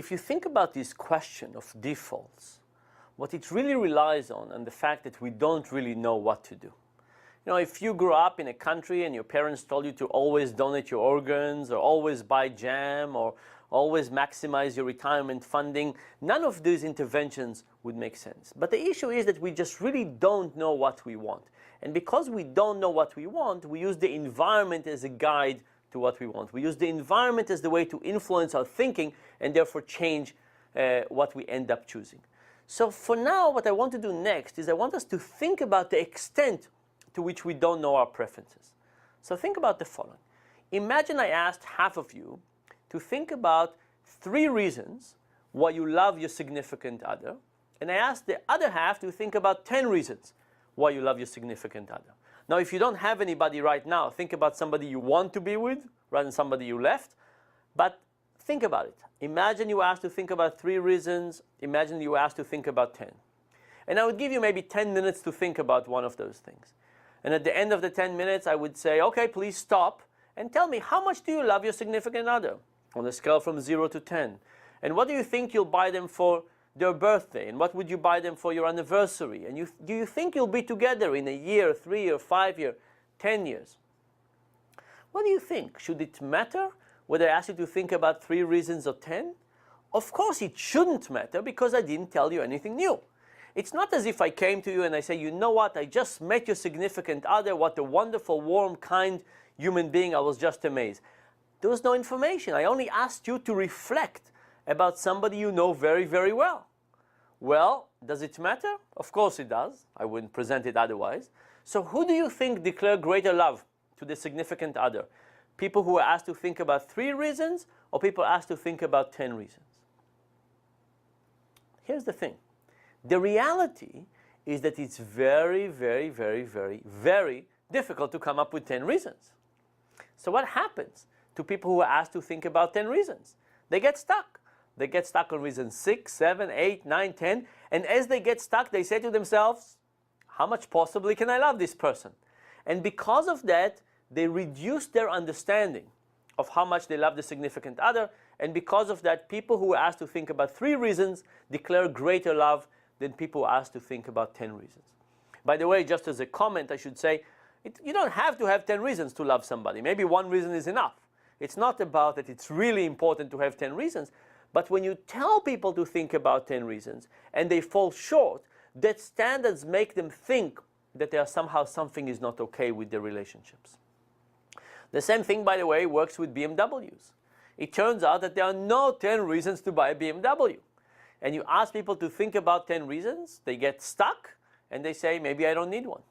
if you think about this question of defaults, what it really relies on and the fact that we don't really know what to do. You know, if you grew up in a country and your parents told you to always donate your organs or always buy jam or always maximize your retirement funding, none of these interventions would make sense. But the issue is that we just really don't know what we want. And because we don't know what we want, we use the environment as a guide to what we want. We use the environment as the way to influence our thinking and therefore change what we end up choosing. So for now, what I want to do next is I want us to think about the extent to which we don't know our preferences. So think about the following. Imagine I asked half of you to think about 3 reasons why you love your significant other, and I asked the other half to think about 10 reasons why you love your significant other. Now, if you don't have anybody right now, think about somebody you want to be with rather than somebody you left, but think about it. Imagine you were asked to think about 3 reasons. Imagine you were asked to think about 10. And I would give you maybe 10 minutes to think about one of those things. And at the end of the 10 minutes, I would say, okay, please stop and tell me, how much do you love your significant other on a scale from 0 to 10? And what do you think you'll buy them for their birthday? And what would you buy them for your anniversary? And do you think you'll be together in a year, 3 year, 5 year, 10 years? What do you think? Should it matter whether I ask you to think about 3 reasons or 10? Of course it shouldn't matter, because I didn't tell you anything new. It's not as if I came to you and I say, you know what, I just met your significant other, what a wonderful, warm, kind human being, I was just amazed. There was no information. I only asked you to reflect about somebody you know very, very well. Well, does it matter? Of course it does. I wouldn't present it otherwise. So who do you think declare greater love to the significant other? People who are asked to think about 3 reasons, or people asked to think about 10 reasons? Here's the thing. The reality is that it's very, very, very, very, very difficult to come up with 10 reasons. So what happens to people who are asked to think about 10 reasons? They get stuck. They get stuck on reason 6, 7, 8, 9, 10. And as they get stuck, they say to themselves, how much possibly can I love this person? And because of that, they reduce their understanding of how much they love the significant other. And because of that, people who are asked to think about 3 reasons declare greater love than people asked to think about 10 reasons. By the way, just as a comment, I should say, you don't have to have 10 reasons to love somebody. Maybe 1 reason is enough. It's not about that it's really important to have 10 reasons, but when you tell people to think about 10 reasons and they fall short, that standards make them think that there are somehow something is not okay with their relationships. The same thing, by the way, works with BMWs. It turns out that there are no 10 reasons to buy a BMW. And you ask people to think about 10 reasons, they get stuck, and they say, maybe I don't need one.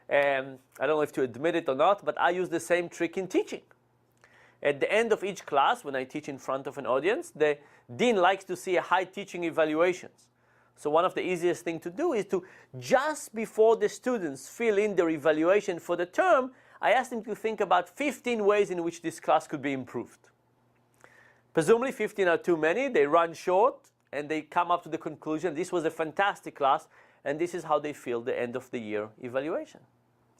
I don't know if to admit it or not, but I use the same trick in teaching. At the end of each class, when I teach in front of an audience, the dean likes to see a high teaching evaluations. So one of the easiest things to do is to, just before the students fill in their evaluation for the term, I ask them to think about 15 ways in which this class could be improved. Presumably 15 are too many, they run short, and they come up to the conclusion, this was a fantastic class, and this is how they feel the end of the year evaluation.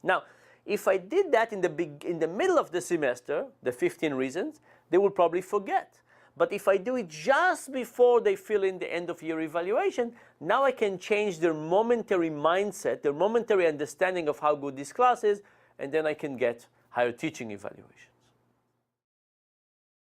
Now, if I did that in the middle of the semester, the 15 reasons, they will probably forget. But if I do it just before they fill in the end of year evaluation, now I can change their momentary mindset, their momentary understanding of how good this class is, and then I can get higher teaching evaluation.